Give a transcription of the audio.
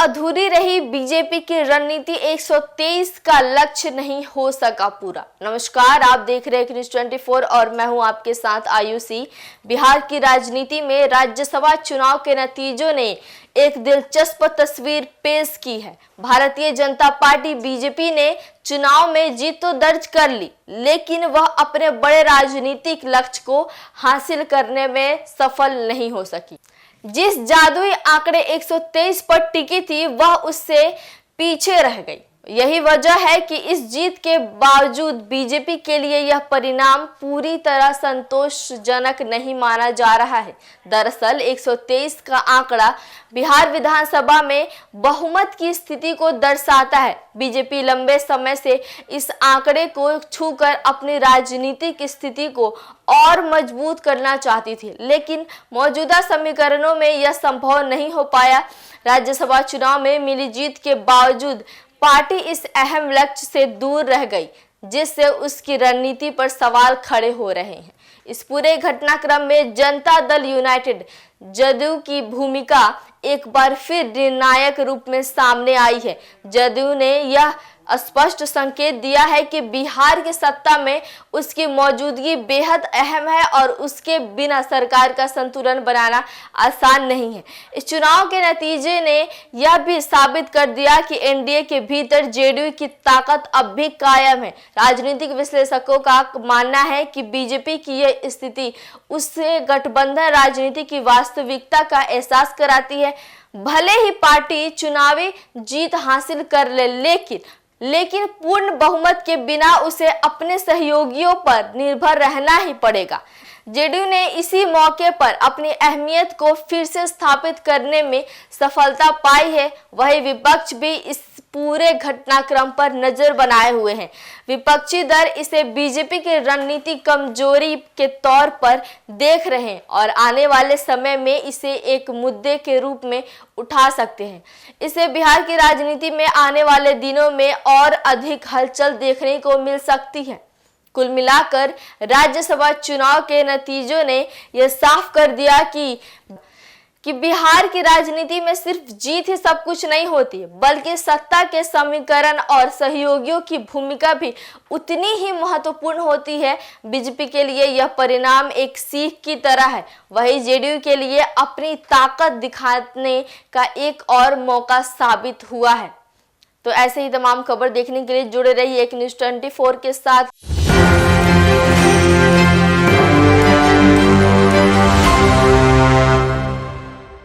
अधूरी रही बीजेपी की रणनीति 123 का लक्ष्य नहीं हो सका पूरा। नमस्कार, आप देख रहे हैं न्यूज़ 24 और मैं हूं आपके साथ आयुषी। बिहार की राजनीति में राज्यसभा चुनाव के नतीजों ने एक दिलचस्प तस्वीर पेश की है। भारतीय जनता पार्टी बीजेपी ने चुनाव में जीत तो दर्ज कर ली, लेकिन वह अपने बड़े राजनीतिक लक्ष्य को हासिल करने में सफल नहीं हो सकी। जिस जादुई आंकड़े 123 पर टिकी थी, वह उससे पीछे रह गई। यही वजह है कि इस जीत के बावजूद बीजेपी के लिए यह परिणाम पूरी तरह संतोषजनक नहीं माना जा रहा है। दरअसल 123 का आंकड़ा बिहार विधानसभा में बहुमत की स्थिति को दर्शाता है। बीजेपी लंबे समय से इस आंकड़े को छूकर अपनी राजनीतिक स्थिति को और मजबूत करना चाहती थी, लेकिन मौजूदा समीकरणों में यह संभव नहीं हो पाया। राज्यसभा चुनाव में मिली जीत के बावजूद पार्टी इस अहम लक्ष्य से दूर रह गई, जिससे उसकी रणनीति पर सवाल खड़े हो रहे हैं। इस पूरे घटनाक्रम में जनता दल यूनाइटेड जदयू की भूमिका एक बार फिर निर्णायक रूप में सामने आई है। जदयू ने यह स्पष्ट संकेत दिया है कि बिहार की सत्ता में उसकी मौजूदगी बेहद अहम है और उसके बिना सरकार का संतुलन बनाना आसान नहीं है। इस चुनाव के नतीजे ने यह भी साबित कर दिया कि एनडीए के भीतर जेडीयू की ताकत अब भी कायम है। राजनीतिक विश्लेषकों का मानना है कि बीजेपी की यह स्थिति उससे गठबंधन राजनीति की वास्तविकता का एहसास कराती है। भले ही पार्टी चुनावी जीत हासिल कर ले, लेकिन पूर्ण बहुमत के बिना उसे अपने सहयोगियों पर निर्भर रहना ही पड़ेगा। जेडीयू ने इसी मौके पर अपनी अहमियत को फिर से स्थापित करने में सफलता पाई है। वही विपक्ष भी इस पूरे घटनाक्रम पर नजर बनाए हुए हैं। विपक्षी दल इसे बीजेपी की रणनीतिक कमजोरी के तौर पर देख रहे हैं और आने वाले समय में इसे एक मुद्दे के रूप में उठा सकते हैं। इसे बिहार की राजनीति में आने वाले दिनों में और अधिक हलचल देखने को मिल सकती है। कुल मिलाकर राज्यसभा चुनाव के नतीजों ने यह साफ कर दिया कि बिहार की राजनीति में सिर्फ जीत ही सब कुछ नहीं होती, बल्कि सत्ता के समीकरण और सहयोगियों की भूमिका भी उतनी ही महत्वपूर्ण होती है। बीजेपी के लिए यह परिणाम एक सीख की तरह है, वही जेडीयू के लिए अपनी ताकत दिखाने का एक और मौका साबित हुआ है। तो ऐसे ही तमाम खबर देखने के लिए जुड़े रहिए एक न्यूज़ 24 के साथ।